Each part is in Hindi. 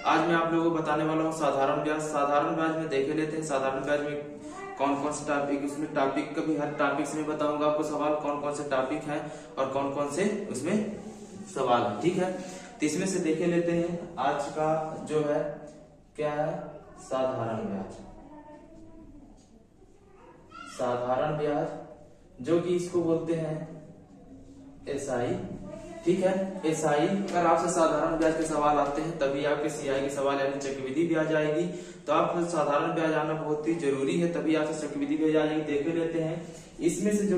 आज मैं आप लोगों को बताने वाला हूँ साधारण ब्याज। साधारण ब्याज में देखे लेते हैं साधारण ब्याज में कौन कौन से टॉपिक, उसमें टॉपिक का भी हर टॉपिक से मैं बताऊंगा आपको सवाल, कौन कौन से टॉपिक है और कौन कौन से उसमें सवाल है। ठीक है, तो इसमें से देखे लेते हैं आज का जो है क्या है, साधारण ब्याज। साधारण ब्याज जो कि इसको बोलते हैं एसआई। ठीक है, एसआई अगर आपसे साधारण ब्याज के सवाल आते हैं तभी आपके सीआई के सवाल यानी चक्रवृद्धि ब्याज आएगी। तो आपको साधारण ब्याज आना बहुत ही जरूरी है, तभी आपसे चक्रवृद्धि ब्याज आएगी। देख लेते हैं इसमें से जो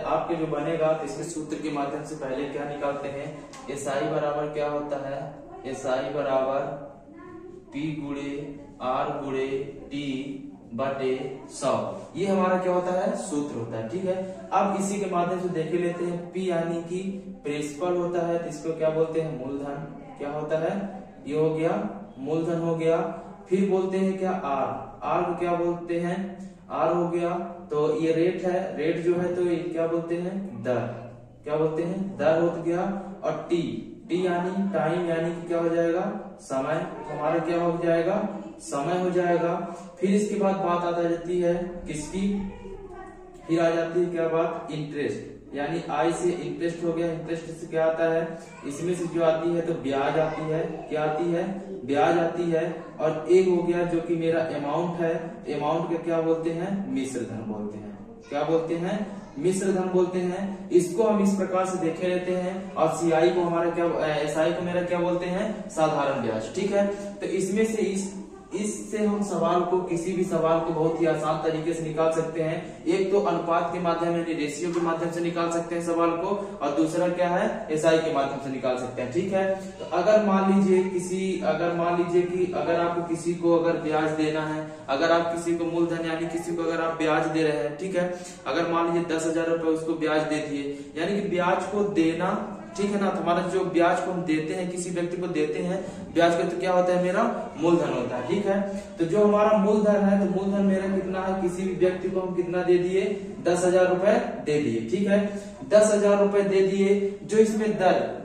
आपके जो बनेगा, तो इसमें सूत्र के माध्यम से पहले क्या निकालते हैं, एसआई बराबर क्या होता है, एसआई बराबर पी गुणे आर गुणे टी बटे 100। ये हमारा क्या होता है, सूत्र होता है। ठीक है, अब इसी के माध्यम से देख लेते हैं पी यानी कि प्रिंसिपल होता है, तो इसको क्या बोलते हैं, मूलधन। क्या होता है, ये हो गया मूलधन हो गया। फिर बोलते हैं क्या, आर। आर को क्या बोलते हैं, आर हो गया। तो ये रेट है, रेट जो है तो ये क्या बोलते हैं, दर। क्या बोलते हैं, दर हो गया। और टी, टी यानी टाइम यानी कि क्या हो जाएगा, समय। हमारा क्या हो जाएगा, समय हो जाएगा। फिर इसके बाद बात आ जाती है किसकी, फिर आ जाती है क्या बात, इंटरेस्ट। यानी आई से इंटरेस्ट हो गया, इंटरेस्ट से क्या आता है, इसमें से जो आती है तो ब्याज आती है। क्या आती है, ब्याज आती है। और एक हो गया जो कि मेरा अमाउंट है, अमाउंट का क्या बोलते हैं, मिश्र धन बोलते हैं। क्या बोलते हैं, मिश्र धन बोलते हैं। इसको हम इस प्रकार से देखे लेते हैं। और सीआई को हमारा क्या, एसआई को मेरा क्या बोलते हैं, साधारण ब्याज। ठीक है, तो इसमें से इससे हम सवाल को, किसी भी सवाल को बहुत ही आसान तरीके से निकाल सकते हैं। एक तो अनुपात के माध्यम यानी रेशियो के माध्यम से निकाल सकते हैं सवाल को, और दूसरा क्या है, एसआई के माध्यम से निकाल सकते हैं। ठीक है, तो अगर मान लीजिए कि अगर आपको किसी को अगर ब्याज देना है, अगर आप किसी को मूलधन यानी किसी को अगर आप ब्याज दे रहे हैं, ठीक है, अगर मान लीजिए 10,000 रुपए उसको ब्याज दे दिए, यानी कि ब्याज को देना, ठीक है ना, तो हमारा जो ब्याज को हम देते हैं, किसी व्यक्ति को देते हैं ब्याज का, तो क्या होता है, मेरा मूलधन होता है। ठीक है, तो जो हमारा मूलधन है, तो मूलधन मेरा कितना है, किसी भी व्यक्ति को हम कितना दे दिए, 10,000 रुपए दे दिए। ठीक है, 10,000 रुपए दे दिए। जो इसमें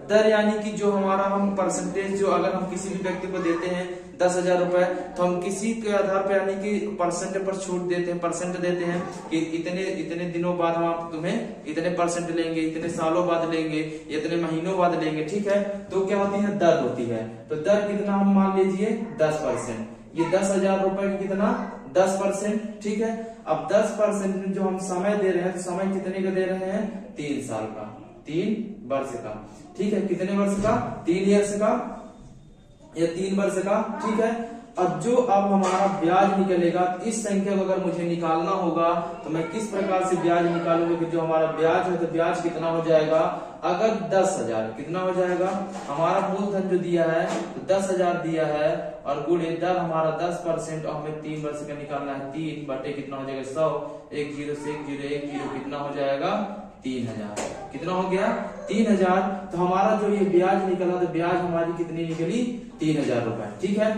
दर यानी कि जो हमारा हम परसेंटेज, जो अगर हम किसी भी व्यक्ति को देते हैं 10,000 रुपए, तो हम किसी के आधार पर यानी कि परसेंट पर छूट देते हैं, परसेंट देते हैं कि इतने दिनों बाद हम तुम्हें इतने परसेंट लेंगे, इतने सालों बाद लेंगे, इतने महीनों बाद लेंगे। ठीक है, तो क्या होती है, दर होती है। तो दर कितना हम मान लीजिए 10%। ये 10,000 रुपए की कितना, 10%। ठीक है, अब 10% में जो हम समय दे रहे हैं, तो समय कितने का दे रहे हैं, 3 साल का, 3 वर्ष का। ठीक है, कितने वर्ष का, 3 ईयर्स का या 3 वर्ष का। ठीक है, अब जो अब हमारा ब्याज निकलेगा, तो इस संख्या को अगर मुझे निकालना होगा तो मैं किस प्रकार से ब्याज निकालूंगा, कि जो हमारा ब्याज है तो ब्याज कितना हो जाएगा, अगर 10,000 कितना हो जाएगा, हमारा मूलधन जो दिया है तो 10,000 दिया है, और गुणे दर हमारा 10%, और हमें 3 वर्ष का निकालना है, 3 बटे कितना हो जाएगा, 100, 1 0 से 1 0 1 0 कितना हो जाएगा, 3,000। कितना हो गया, 3,000। तो हमारा जो ये ब्याज निकला, तो ब्याज हमारी कितनी निकली, 3,000 रुपए। ठीक है,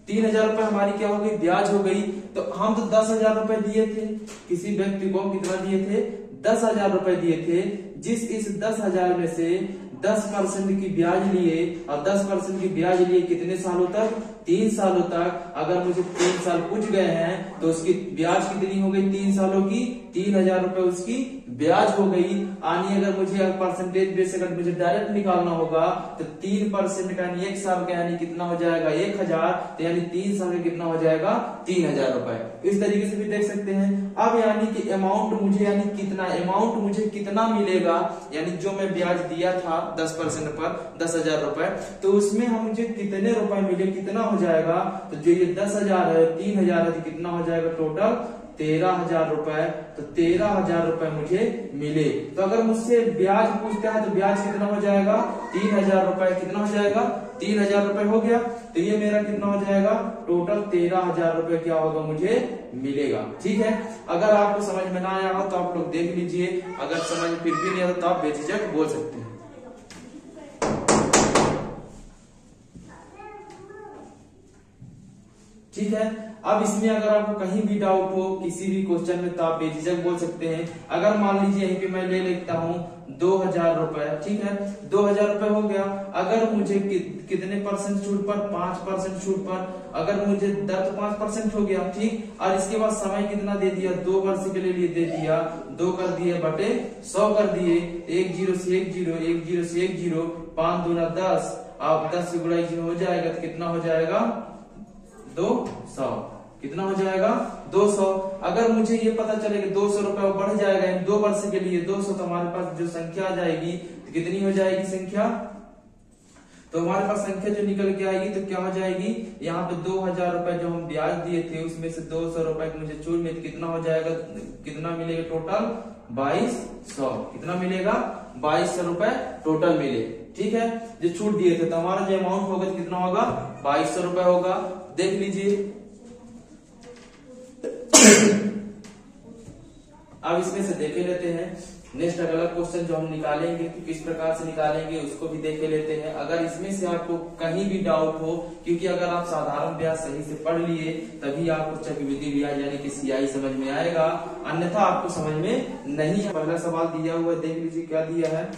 3,000 रुपए हमारी क्या हो गई, ब्याज हो गई। तो हम तो 10,000 रुपए दिए थे, किसी व्यक्ति को कितना दिए थे, 10,000 रुपए दिए थे। जिस इस 10,000 में से 10% की ब्याज लिए, और 10% की ब्याज लिए कितने सालों तक, 3 सालों तक। अगर मुझे 3 साल पूछ गए हैं तो उसकी ब्याज कितनी हो गई, 3 सालों की 3,000 रुपए उसकी ब्याज हो गई। यानी अगर मुझे परसेंटेज बेस अगर मुझे डायरेक्ट निकालना होगा, तो 3% का यानी 1 साल का यानी कितना हो जाएगा, 1,000। तो यानी 3 साल का कितना हो जाएगा, 3,000 रुपए। इस तरीके से भी देख सकते हैं। अब यानी कि अमाउंट मुझे, यानी कितना अमाउंट मुझे कितना मिलेगा, यानी जो मैं ब्याज दिया था 10% पर 10,000 रुपए, तो उसमें हम मुझे कितने रुपए मिले, कितना हो जाएगा। तो जो ये 10,000 है, 3,000 है, तो कितना हो जाएगा टोटल, 13,000 रुपए। तो 13,000 रुपए मुझे मिले। तो अगर मुझसे ब्याज पूछता है तो ब्याज कितना हो जाएगा, 3,000 रुपए। कितना हो जाएगा, 3,000 रुपए हो गया। तो ये मेरा कितना हो जाएगा, टोटल 13,000 रुपए क्या होगा, मुझे मिलेगा। ठीक है, अगर आपको समझ में ना आया हो तो आप लोग देख लीजिए, अगर समझ फिर भी नहीं आता तो आप बेझिझक बोल सकते हैं। ठीक है। अब इसमें अगर आपको कहीं भी डाउट हो किसी भी क्वेश्चन में तो आप बेझिझक बोल सकते हैं। अगर मान लीजिए यहीं पे मैं ले लेता हूँ 2000 रुपए, ठीक है, 2000 रुपए हो गया। अगर मुझे कितने परसेंट छूट पर, 5% छूट पर, अगर मुझे 5% हो गया, ठीक। और इसके बाद समय कितना दे दिया, 2 वर्ष के लिए दे दिया, 2 कर दिए बटे 100 कर दिए, 1 0 से 1 0, 1 0 से 1 0, 5 दूना 10, अब 10 से गुणा 0 हो जाएगा तो कितना हो जाएगा 200, कितना हो जाएगा 200। अगर मुझे ये पता चले कि 200 रुपए बढ़ जाएगा 2 वर्ष के लिए 200, तो हमारे पास जो संख्या आ जाएगी तो कितनी हो जाएगी संख्या, तो हमारे पास संख्या जो निकल के आएगी तो क्या हो जाएगी, यहाँ पे 2000 रुपए जो हम ब्याज दिए थे उसमें से 200 रुपए मुझे छूट में कितना हो जाएगा, कितना मिलेगा टोटल 2200, कितना मिलेगा 2200 रुपए टोटल मिले, ठीक है। जो छूट दिए थे तो हमारा जो अमाउंट होगा कितना होगा 2200 रुपए होगा। देख लीजिए अब इसमें से देखे लेते हैं नेक्स्ट अगला क्वेश्चन जो हम निकालेंगे तो किस प्रकार से निकालेंगे उसको भी देखे लेते हैं। अगर इसमें से आपको कहीं भी डाउट हो, क्योंकि अगर आप साधारण ब्याज सही से पढ़ लिए तभी आपको चक्रवृद्धि ब्याज यानी कि सीआई समझ में आएगा, अन्यथा आपको समझ में नहीं है। पहला सवाल दिया हुआ है, देख लीजिए क्या दिया है।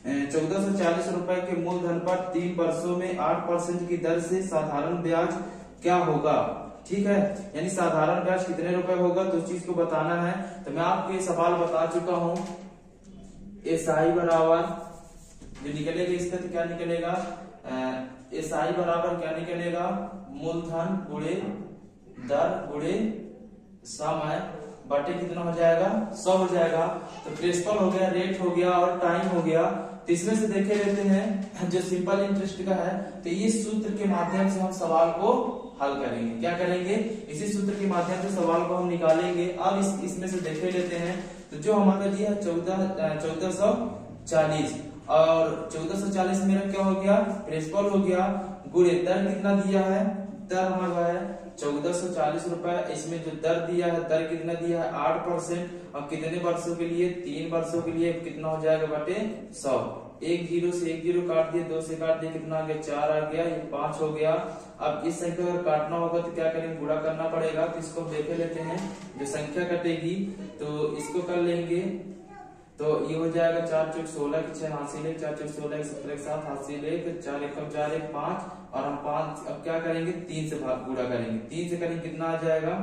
1440 रुपए के मूलधन पर 3 वर्षों में 8% की दर से साधारण ब्याज क्या होगा, ठीक है, यानी साधारण ब्याज कितने रुपए होगा तो उस चीज को बताना है। तो मैं आपको ये सवाल बता चुका हूँ, एसआई बराबर जो निकलेगा इसका तो क्या निकलेगा, एसआई बराबर क्या निकलेगा, मूलधन गुणे दर गुणे समय बटे कितना हो जाएगा 100 हो जाएगा। तो प्रिंसिपल हो गया, रेट हो गया और टाइम हो गया। तो इसमें से देखे लेते हैं जो सिंपल इंटरेस्ट का है, तो इस सूत्र के माध्यम से हम सवाल को हल करेंगे। क्या करेंगे, इसी सूत्र के माध्यम से सवाल को हम निकालेंगे। अब इसमें से देखे लेते हैं तो जो हमारा दिया है 1440 और 1440 मेरा क्या हो गया प्रिंसिपल हो गया, गुणे दर कितना दिया है, दर हमारा है 1440 रुपए। इसमें जो दर दिया है, दर कितना दिया है 8% और कितने वर्षों के लिए 3 वर्षों के लिए कितना हो जाएगा बटे 100। 1 0 से 1 0 काट दिए, 2 से काट दिए, कितना आ गया 4 आ गया, ये 5 हो गया। अब इस संख्या अगर काटना होगा तो क्या करेंगे, गुणा करना पड़ेगा। तो इसको देखे लेते हैं, जो संख्या कटेगी तो इसको कर लेंगे तो ये हो जाएगा 4 चौक 16 की 6 हासिल 1, 4 चौक 16 17 7 हासिल 1, 4 1 4 1 5 और हम 5 अब क्या करेंगे 3 से भाग गुणा करेंगे, 3 से करेंगे कितना आ जाएगा,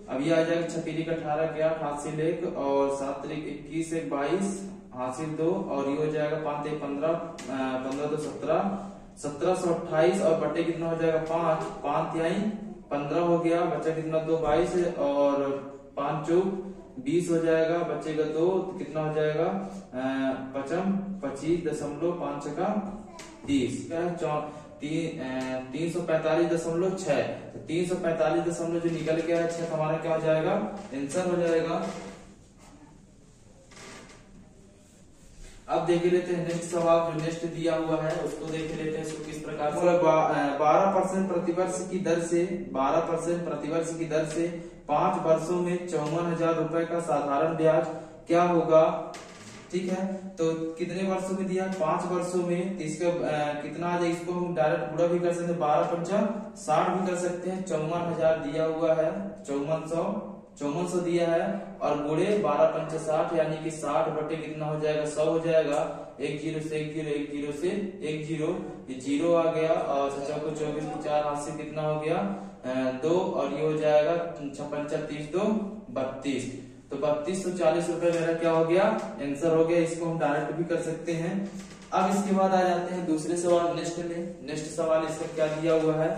अब ये आ जाएगा 6 का 18 के 8 हासिल 1 और 7 21 1 22 हासिल 2 और ये हो जाएगा 5 1 15 15 2 17 1728 और बटे कितना हो जाएगा 5 5 तिहाई 15 हो गया, बचा कितना 2 22 और 5 चौक 20 हो जाएगा, बचेगा 2 तो कितना हो जाएगा 25.5 का 30 345.6। तो 345 जो निकल गया है 6 हमारा क्या हो जाएगा आंसर हो जाएगा। अब देख लेते हैं नेक्स्ट सवाल जो नेक्स्ट दिया हुआ है उसको देख लेते हैं इसको किस प्रकार से। 12% प्रतिवर्ष की दर से 12% प्रतिवर्ष की दर से 5 वर्षों में 54,000 रुपए का साधारण ब्याज क्या होगा, ठीक है। तो कितने वर्षों में दिया 5 वर्षों में, तो इसका कितना आ जाए, इसको हम डायरेक्ट गुणा भी कर सकते हैं, 12 पंचा 60 भी कर सकते हैं। 54,000 दिया हुआ है, 5400 दिया है और गुणे 12 पंचा 60 यानी कि 60 बटे कितना हो जाएगा 100 हो जाएगा। 1 0 से 1 0 1 0 से 1 0 ये 0 आ गया और 24 की 4 हाथ से कितना हो गया 2 और ये हो जाएगा 56 30 2 32। तो 3240 रुपए मेरा क्या हो गया आंसर हो गया। इसको हम डायरेक्ट भी कर सकते हैं। अब इसके बाद आ जाते हैं दूसरे सवाल नेक्स्ट में। नेक्स्ट सवाल इसका क्या दिया हुआ है,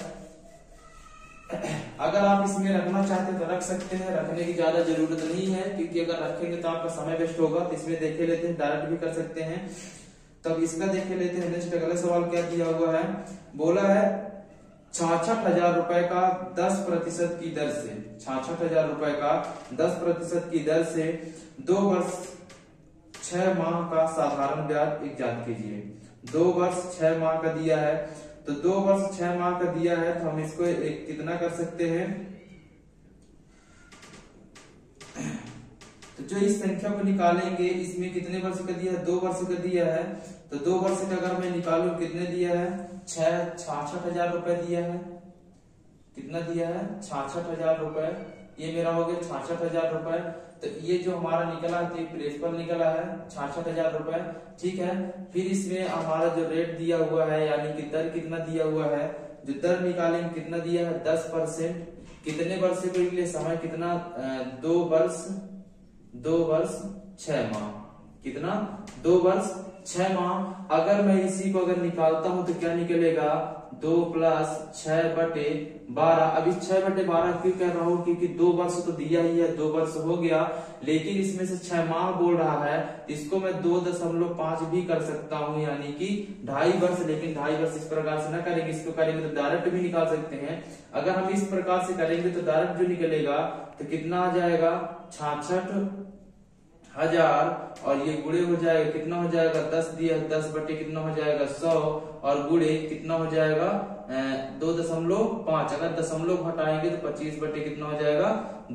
अगर आप इसमें रखना चाहते हैं तो रख सकते हैं, रखने की ज्यादा जरूरत नहीं है क्योंकि अगर रखेंगे तो आपका समय वेस्ट होगा। तो इसमें देखे लेते हैं, डायरेक्ट भी कर सकते हैं। तब इसका देखे लेते हैं नेक्स्ट अगला सवाल क्या दिया हुआ है, बोला है 66,000 रुपए का 10% की दर से, 66,000 रुपए का 10% की दर से 2 वर्ष 6 माह का साधारण ब्याज ज्ञात कीजिए। 2 वर्ष 6 माह का दिया है, तो 2 वर्ष 6 माह का दिया है तो हम इसको कितना कर सकते हैं, तो जो इस संख्या को निकालेंगे इसमें कितने वर्ष का दिया है 2 वर्ष का दिया है। तो 2 वर्ष का अगर मैं निकालूं कितने दिया है 66,000 रुपए दिया है, कितना दिया है 66,000 रुपए। ये मेरा हो गया 66,000 रुपए। तो ये जो हमारा निकला तो प्रिंसिपल निकला है 66,000 रुपए। ठीक है, फिर इसमें हमारा जो रेट दिया हुआ है यानी कि दर कितना दिया हुआ है, जो दर निकालेंगे कितना दिया है 10%। कितने वर्ष के लिए समय कितना 2 वर्ष 6 माह। कितना 2 वर्ष 6 माह। अगर मैं इसी को अगर निकालता हूं तो क्या निकलेगा 2 + 6/12। अब इस 6/12 क्यों कह रहा हूं, क्योंकि 2 वर्ष तो दिया ही है, 2 वर्ष हो गया, लेकिन इसमें से 6 माह बोल रहा है, इसको मैं 2.5 भी कर सकता हूं यानी कि 2.5 वर्ष। लेकिन 2.5 वर्ष इस प्रकार से ना करेंगे, इसको करेंगे तो डायरेक्ट भी निकाल सकते हैं। अगर हम इस प्रकार से करेंगे तो डायरेक्ट जो निकलेगा तो कितना आ जाएगा 66,000 और ये गुणे हो जाएगा, कितना हो जाएगा 10 दिया 10 बटे कितना हो जाएगा 100 और गुणे कितना हो जाएगा 2.5। अगर दशमलव हटाएंगे तो 25 बटे कितना हो जाएगा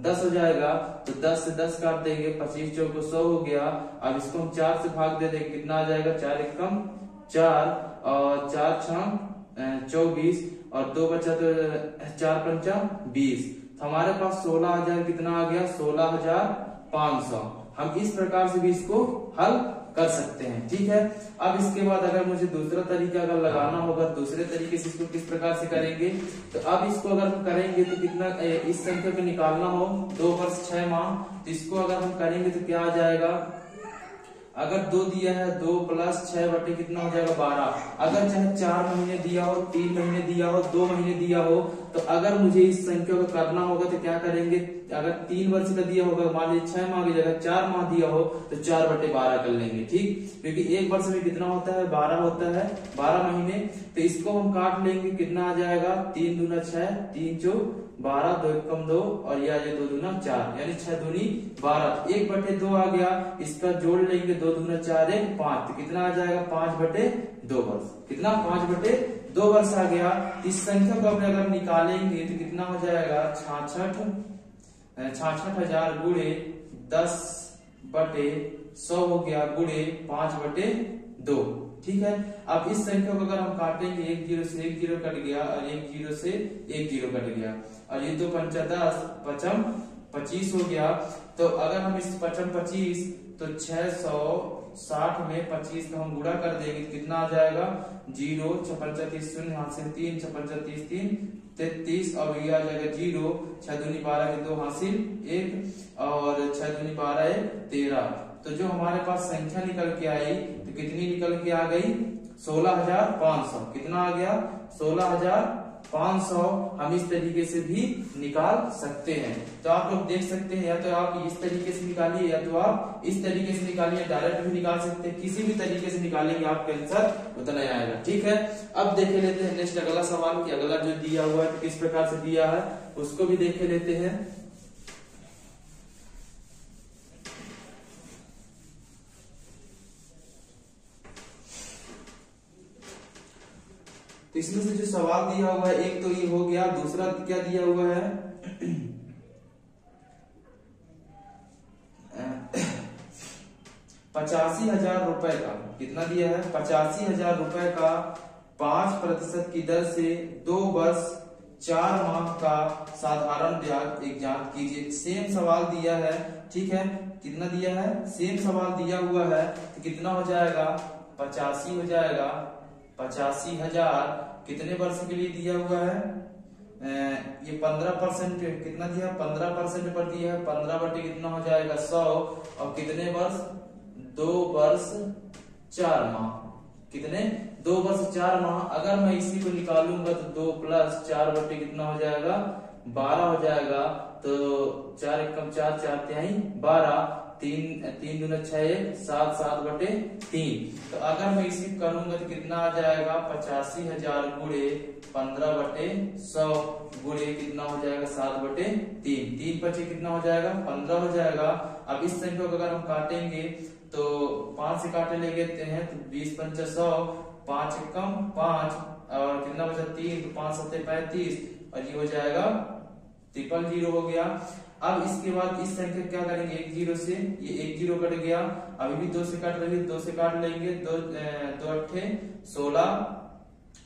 10 हो जाएगा। तो 10 से 10 काट देंगे, 25 चौको 100 हो गया। अब इसको हम 4 से भाग दे देंगे, कितना आ जाएगा 4 एकम 4 और 4 छम 24 और 2 बचा तो 4 पंचा 20। हमारे पास 16,000 कितना आ गया 16,500। हम इस प्रकार से भी इसको हल कर सकते हैं। ठीक है, अब इसके बाद अगर मुझे दूसरा तरीका अगर लगाना होगा, दूसरे तरीके से इसको किस प्रकार से करेंगे, तो अब इसको अगर हम करेंगे तो कितना इस संख्या को निकालना हो 2 वर्ष 6 माह, तो इसको अगर हम करेंगे तो क्या आ जाएगा, अगर 2 दिया है 2 + 6 बटे कितना हो जाएगा 12। अगर चाहे 4 महीने दिया हो, 3 महीने दिया हो, 2 महीने दिया हो, तो अगर मुझे इस संख्या को करना होगा तो क्या करेंगे, अगर 3 वर्ष का दिया होगा, मान लीजिए 6 माह की जगह 4 माह दिया हो तो 4/12 कर लेंगे। ठीक, क्योंकि एक वर्ष में कितना होता है 12 होता है, 12 महीने। तो इसको हम काट लेंगे, कितना आ जाएगा 3 दूना 6, 3 चौक 12, 2 एकम 2 और यह 2 दूना 4 यानी 6 दूनी 12। 1/2 आ गया, इसका जोड़ लेंगे 2 दूना 4 1 5, तो कितना आ जाएगा 5/2 वर्ष। कितना 5/2 वर्ष आ गया। इस संख्या को अपने अगर निकालेंगे तो कितना हो जाएगा 66,000 गुणे 10/100 हो गया गुणे 5/2। ठीक है, अब इस संख्या को अगर हम काटेंगे 1 0 से 1 0 कट गया और 1 0 से 1 0 कट गया और ये 2 पंचा 10 पचम 25 हो गया। तो अगर हम इस पचम 25 तो 660 में 25 को हम गुणा कर देंगे, कितना आ जाएगा 0 6 पंचा 30 शून्य हासिल 3 6 पंचा 30 3 33 और ये आ जाएगा 0 6 दूनी 12 के 2 हासिल 1 और 6 दूनी 12 13। तो जो हमारे पास संख्या निकल के आई तो कितनी निकल के आ गई 16,500। कितना आ गया 16,500। हम इस तरीके से भी निकाल सकते हैं। तो आप लोग देख सकते हैं, या तो आप इस तरीके से निकालिए या तो आप इस तरीके से निकालिए, डायरेक्ट भी निकाल सकते हैं, किसी भी तरीके से निकालेंगे आपका आंसर उतना ही आएगा। ठीक है, अब देखे लेते हैं नेक्स्ट अगला सवाल की अगला जो दिया हुआ है तो किस प्रकार से दिया है उसको भी देखे लेते हैं। तो इसमें से जो सवाल दिया हुआ है एक तो ये हो गया, दूसरा क्या दिया हुआ है 85,000 रुपए का। कितना दिया है 85,000 रुपए का 5% की दर से 2 वर्ष 4 माह का साधारण ब्याज एक जांच कीजिए। सेम सवाल दिया है। ठीक है, कितना दिया है सेम सवाल दिया हुआ है तो कितना हो जाएगा 85 हो जाएगा 85,000 कितने वर्ष के लिए दिया हुआ है, ये 15% कितना दिया 15% पर दिया है, 15 बटे कितना हो जाएगा 100 और कितने वर्ष 2 वर्ष 4 माह। कितने 2 वर्ष 4 माह। अगर मैं इसी को निकालूंगा तो 2 + 4 बटे कितना हो जाएगा 12 हो जाएगा। तो 4 एकम 4 4 तिहाई 12 3 दूना 6 7 7/3। तो अगर मैं इसी करूंगा तो कितना आ जाएगा 85,000 गुणे 15/100 गुणे कितना हो जाएगा 7/3। 3 पचे कितना हो जाएगा 15 हो जाएगा। अब इस संख्या को अगर हम काटेंगे तो 5 से काटे ले लेते हैं तो 20 पंचा 100 5 एकम 5 और कितना बचा 3 तो 5 7 35 और ये हो जाएगा 000 हो गया। अब इसके बाद इस संख्या क्या करेंगे 1 0 से ये 1 0 कट गया, अभी भी 2 से काट रही है 2 से काट लेंगे 2 2 8 16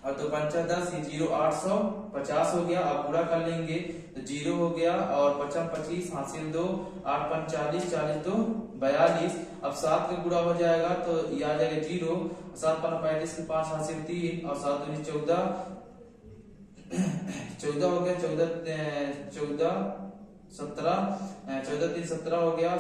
और 2 पंचा 10, ये 0 850 हो गया। अब पूरा कर लेंगे तो 0 हो गया और 5 25 हासिल 2, 8 5 40, 40 2 42। अब 7 का गुणा हो जाएगा तो ये आ जाएगा 0, 7 5 35 के 5 हासिल 3 और 7 2 14, 14 हो गया, 14 17, 14 3 17 हो गया,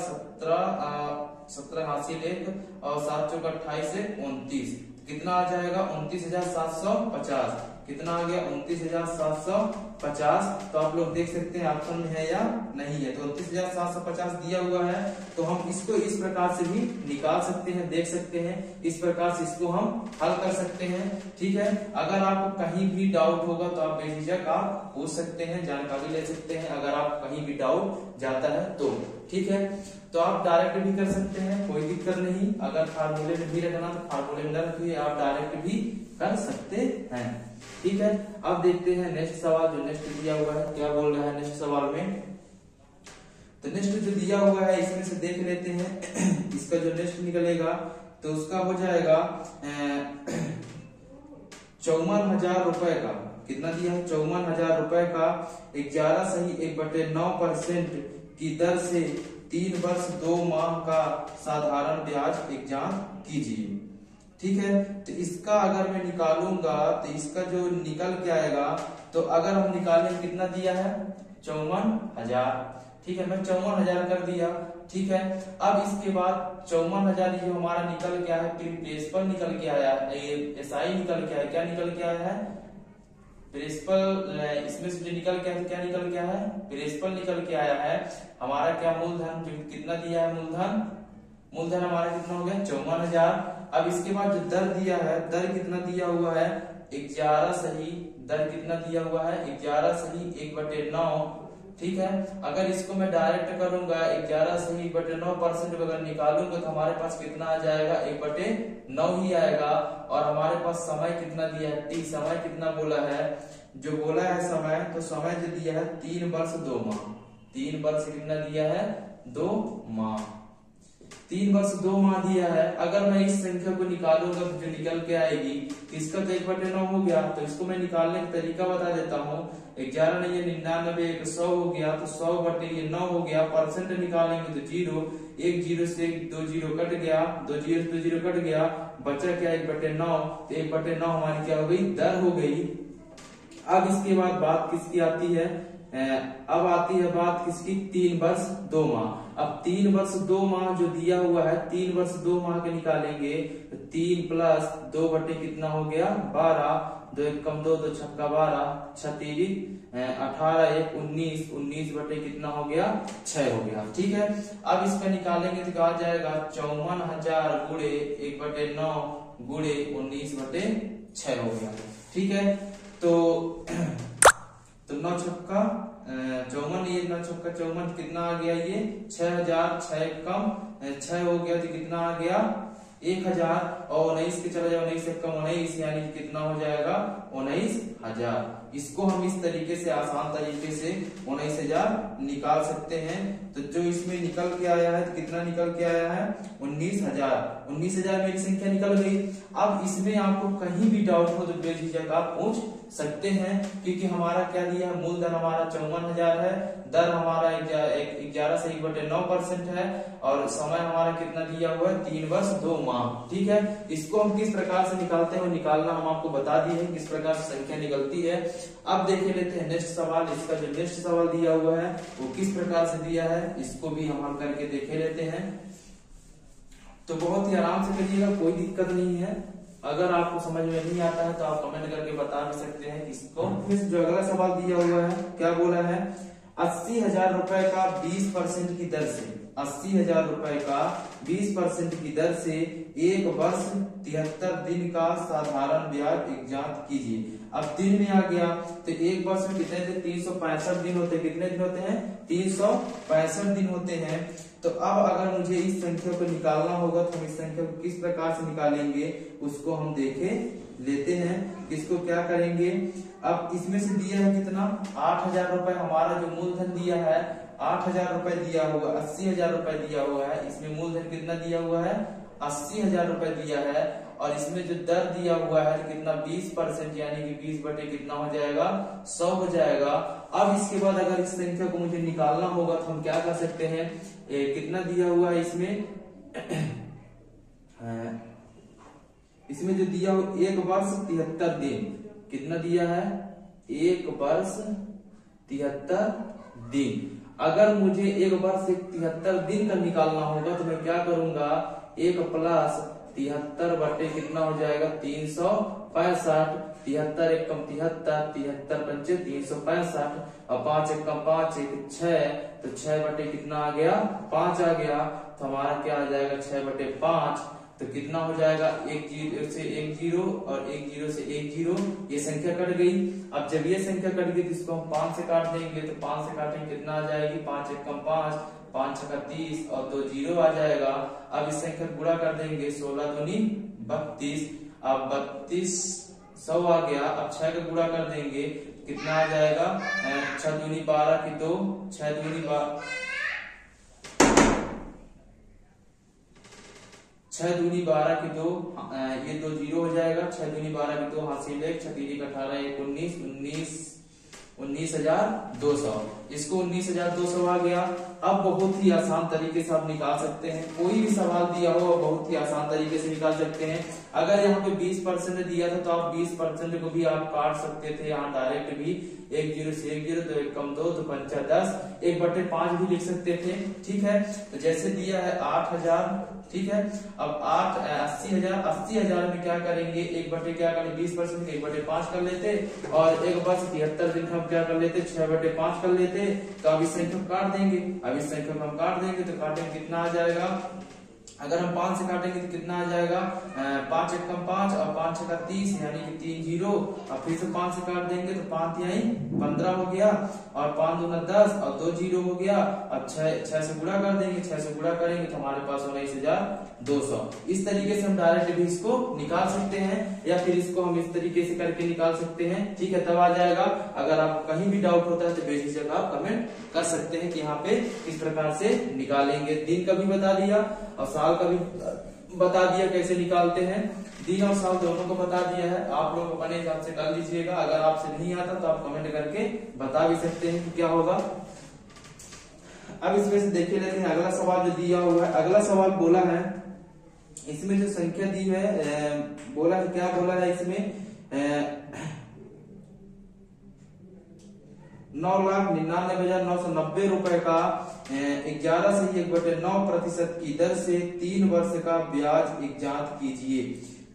17 हासिल 1 और 7 चौक 28 से 29। कितना आ जाएगा 29,750। कितना आ गया 29,750। तो आप लोग देख सकते हैं ऑप्शन में है या नहीं है। तो 29,750 दिया हुआ है, तो हम इसको इस प्रकार से भी निकाल सकते हैं, देख सकते हैं। इस प्रकार से इसको हम हल कर सकते हैं। ठीक है, अगर आपको कहीं भी डाउट होगा तो आप बेझिझक आप पूछ सकते हैं, जानकारी ले सकते हैं अगर आप कहीं भी डाउट जाता है तो। ठीक है, तो आप डायरेक्ट भी कर सकते हैं, कोई दिक्कत नहीं। अगर फार्मूले में भी रखना तो फार्मूले में रखिए, आप डायरेक्ट भी कर सकते हैं। ठीक है, अब देखते हैं नेक्स्ट सवाल जो नेक्स्ट दिया हुआ है, क्या बोल रहा है नेक्स्ट सवाल में। तो नेक्स्ट जो दिया हुआ है इसमें से देख लेते हैं। इसका जो नेक्स्ट निकलेगा तो उसका हो जाएगा 54,000 रुपए का। कितना दिया है 54,000 रुपए का 11 सही 1/9% की दर से 3 वर्ष 2 माह का साधारण ब्याज एग्जाम कीजिए। ठीक है, तो इसका अगर मैं निकालूंगा तो इसका जो निकल के आएगा, तो अगर हम निकालें कितना दिया है 54,000। ठीक है, मैं 54,000 कर दिया। ठीक है, अब इसके बाद 54,000 ये हमारा निकल के आया है, प्रिंसिपल निकल के आया है, ये एसआई निकल के आया। क्या निकल के आया है प्रिंसिपल। इसमें से जो निकल के आया क्या निकल के आया है प्रिंसिपल निकल के आया है। हमारा क्या मूलधन जो कितना दिया है मूलधन हमारा कितना हो गया 54,000। अब इसके बाद जो दर दिया है, दर कितना दिया हुआ है 11 सही। दर कितना दिया हुआ है 11 सही 1/9। ठीक है, अगर इसको मैं डायरेक्ट करूंगा 11 सही 1/9% अगर निकालूंगा तो हमारे पास कितना आ जाएगा 1/9 ही आएगा। और हमारे पास समय कितना दिया है टी, समय कितना बोला है, जो बोला है समय, तो समय जो दिया है 3 वर्ष 2 माह। 3 वर्ष कितना दिया है 2 माह। 3 वर्ष 2 माह दिया है। अगर मैं इस संख्या को निकालूंगा तो जो निकल के आएगी, इसका तो 1/9 हो गया। तो इसको मैं निकालने का तरीका बता देता हूँ। 11 नहीं 99, 100 हो गया, तो 100/9 हो गया। परसेंट निकालेंगे तो 0, 1 0 से 2 0 कट गया, 2 0 से 2 0 कट गया, बचा क्या 1/9। तो 1/9 हमारी क्या हो गई दर हो गई। अब इसके बाद बात किसकी आती है, अब आती है बात किसकी 3 वर्ष 2 माह। अब 3 वर्ष 2 माह जो दिया हुआ है, 3 वर्ष 2 माह के निकालेंगे तो 3 + 2 बटे कितना हो गया 12, 2 1 कम 2, 2 छक्का 12, 36 18 1 19, 19 बटे कितना हो गया 6 हो गया। ठीक है, अब इसका निकालेंगे तो क्या जाएगा 54,000 गुणे 1/9 गुणे 19/6 हो गया। ठीक है, तो 9 छक्का 54, ये 9 छक्का 54 कितना आ गया ये 6,000, 6 कम 6 हो गया तो कितना आ गया 1,000 और 19 के चला जाए 19 से कम 19, यानी कितना हो जाएगा 19,000। इसको हम इस तरीके से आसान तरीके से 19,000 निकाल सकते हैं। तो जो इसमें निकल के आया है तो कितना निकल के आया है 19,000। 19,000 मेरी संख्या निकल गई। अब इसमें आपको कहीं भी डाउट हो तो बेझिझक आप पूछ सकते हैं, क्योंकि हमारा क्या दिया है मूलधन हमारा 54,000 है, दर हमारा 11 से 1/9% है और समय हमारा कितना दिया हुआ है 3 वर्ष 2 माह। ठीक है, इसको हम किस प्रकार से निकालते हैं, निकालना हम आपको बता दिए हैं किस प्रकार से संख्या निकलती है। अब देख लेते हैं नेक्स्ट सवाल। इसका जो नेक्स्ट सवाल दिया हुआ है वो किस प्रकार से दिया है, इसको भी हम हल करके देख लेते हैं। तो बहुत ही आराम से करिएगा, कोई दिक्कत नहीं है। अगर आपको समझ में नहीं आता है तो आप कमेंट करके बता भी सकते हैं इसको। फिर जो अगला सवाल दिया हुआ है क्या बोला है 80,000 रुपए का 20% की दर से, 80,000 रुपए का 20% की दर से 1 वर्ष 73 दिन का साधारण ब्याज एग्जाम कीजिए। अब दिन में आ गया तो 1 वर्ष में कितने दिन 365 दिन होते हैं। कितने दिन होते हैं 365 दिन होते हैं। तो अब अगर मुझे इस संख्या को निकालना होगा तो हम इस संख्या को किस प्रकार से निकालेंगे उसको हम देखे लेते हैं। इसको क्या करेंगे, अब इसमें से दिया है कितना 8,000 रुपए, हमारा जो मूलधन दिया है 8,000 रुपए दिया हुआ, 80,000 रुपए दिया हुआ है। इसमें मूलधन कितना दिया हुआ है 80,000 रुपए दिया है। और इसमें जो दर दिया हुआ है कितना 20%, यानी कि 20 बटे कितना हो जाएगा 100 हो जाएगा। अब इसके बाद अगर इस संख्या को मुझे निकालना होगा तो हम क्या कर सकते हैं, कितना दिया हुआ है इसमें जो दिया हुआ 1 वर्ष 73 दिन, कितना दिया है 1 वर्ष 73 दिन। अगर मुझे 1 वर्ष 73 दिन का निकालना होगा तो मैं क्या करूंगा, 1 प्लस 73 बटे कितना हो जाएगा 365, 73 एकम 73, 73 पंचे 365 और 5 एकम 5 1 6, तो 6 बटे कितना आ गया 5 आ गया। तो हमारा क्या आ जाएगा 6 बटे 5, तो कितना हो जाएगा 1 0 से 1 0 और 1 0 से 1 0, ये संख्या कट गई। अब जब ये संख्या कट गई तो इसको हम 5 से काट देंगे, तो 5 से काटेंगे कितना आ जाएगी 5 एकम 5, 5 छक्का 30 और 2 0 आ जाएगा। अब इस संख्या गुणा कर देंगे, 16 दूनी 32, अब 32 100 आ गया। अब 6 का गुणा कर देंगे कितना आ जाएगा 6 दूनी 12 की 2, 6 दूनी 12 की 2, ये 2 0 हो जाएगा, 6 दूनी 12 की 2 हासिल 1, 6 3 18 1 19,200, इसको 19,200 आ गया। अब बहुत ही आसान तरीके से आप निकाल सकते हैं, कोई भी सवाल दिया हो बहुत ही आसान तरीके से निकाल सकते हैं। अगर यहाँ पे 20% दिया था तो आप 20% को भी आप काट सकते थे, यहाँ डायरेक्ट भी 1 0 से 1 0, 2 एकम 2, 2 पंचा 10, 1 बटे 5 भी लिख सकते थे। ठीक है, तो जैसे दिया है 8,000, ठीक है। अब 80,000 में क्या करेंगे, 1 बटे क्या करें 20% 1 बटे 5 कर लेते, और 1 वर्ष 73 दिन हम क्या कर लेते 6 बटे 5 कर लेते। तो अब इस संख्या को काट देंगे, अब इस संख्या को हम काट देंगे तो काटेंगे कितना आ जाएगा, अगर हम 5 से काटेंगे तो कितना आ जाएगा 5 एकम 5 और 5 छक्का 30, यानी कि 3 0, और फिर से 5 से काट देंगे तो 5 यही 15 हो गया, और 5 दूना 10 और 2 0 हो गया। अब 6 से गुणा कर देंगे, 6 से गुणा करेंगे तो हमारे पास 19,200। इस तरीके से हम डायरेक्ट भी इसको निकाल सकते हैं, या फिर इसको हम इस तरीके से करके निकाल सकते हैं। ठीक है, तब आ जाएगा। अगर आपको कहीं भी डाउट होता है तो बेझिझक आप कमेंट कर सकते हैं कि यहाँ पे किस प्रकार से निकालेंगे। दिन का भी बता दिया और साल का भी बता दिया कैसे निकालते हैं, दिन और साल दोनों को बता दिया है। आप लोग अपने हिसाब से कर लीजिएगा, अगर आपसे नहीं आता तो आप कमेंट करके बता भी सकते हैं कि क्या होगा। अब इसमें से देखे लेते हैं अगला सवाल जो दिया हुआ है। अगला सवाल बोला है, इसमें जो संख्या दी है बोला है, क्या बोला है इसमें 9,99,990 रुपए का 11/1/9% की दर से 3 वर्ष का ब्याज ज्ञात कीजिए।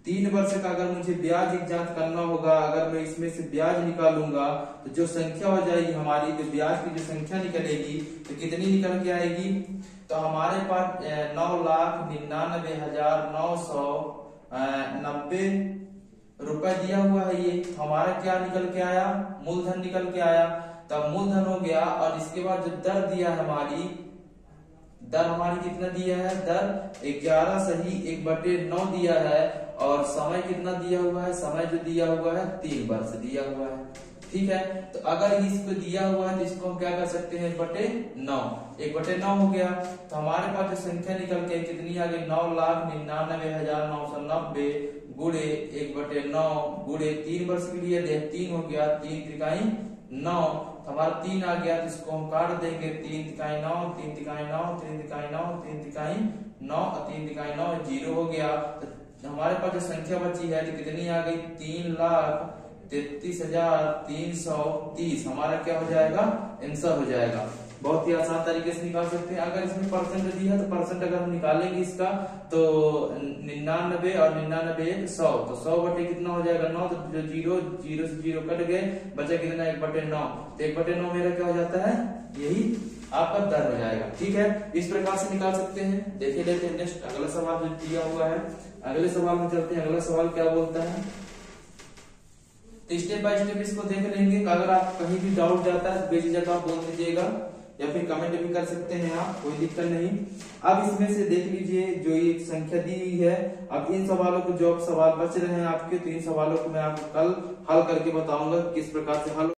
3 वर्ष का अगर मुझे ब्याज ज्ञात करना होगा, अगर मैं इसमें से ब्याज निकालूंगा तो जो संख्या हो जाएगी हमारी, जो ब्याज की जो संख्या निकलेगी तो कितनी निकल के आएगी, तो हमारे पास 9,99,990 रुपए दिया हुआ है। ये हमारा क्या निकल के आया, मूलधन निकल के आया, तब मूलधन हो गया। और इसके बाद जो दर दिया है हमारी, दर हमारी कितना दिया है, दर 11/1/9 दिया है, और समय कितना दिया हुआ है, समय जो दिया हुआ है 3 वर्ष दिया हुआ है। ठीक है, तो अगर इसको दिया हुआ है तो इसको हम क्या कर सकते हैं 1/9, 1/9 हो गया। तो हमारे पास जो संख्या निकल के कितनी आ गई 9,99,990 गुणे 1/9 गुणे 3 वर्ष के लिए 3 हो गया, 3 त्रिकाई 9, हमारा 3 आ गया। तो इसको हम काट देंगे, 3 तिकाई 9, 3 तिकाई 9, 3 तिकाई 9, 3 तिकाई 9 और 3 तिकाई 9, 0 हो गया। तो हमारे पास जो संख्या बची है तो कितनी आ गई 3,33,330, हमारा क्या हो जाएगा आंसर हो जाएगा। बहुत ही आसान तरीके से निकाल सकते हैं। अगर इसमें परसेंट दिया तो परसेंट अगर हम निकालेंगे इसका तो 99 और 99 100, तो 100 बटे कितना हो जाएगा 9, तो जो 0 से 0 कट गए, बचा कितना 1/9, तो 1/9 मेरा क्या हो जाता है, यही आपका दर हो जाएगा। ठीक है, इस प्रकार से निकाल सकते हैं। देखे लेते हैं नेक्स्ट अगला सवाल जो दिया हुआ है, अगले सवाल में चलते हैं। अगला सवाल क्या बोलता है, तो स्टेप बाय स्टेप इसको देख लेंगे। अगर आप कहीं भी डाउट जाता है तो बेझिझक आप बोल दीजिएगा, या फिर कमेंट भी कर सकते हैं आप, कोई दिक्कत नहीं। अब इसमें से देख लीजिए जो ये संख्या दी हुई है, अब इन सवालों को जो सवाल बच रहे हैं आपके, तो इन सवालों को मैं आपको कल हल करके बताऊंगा किस प्रकार से हल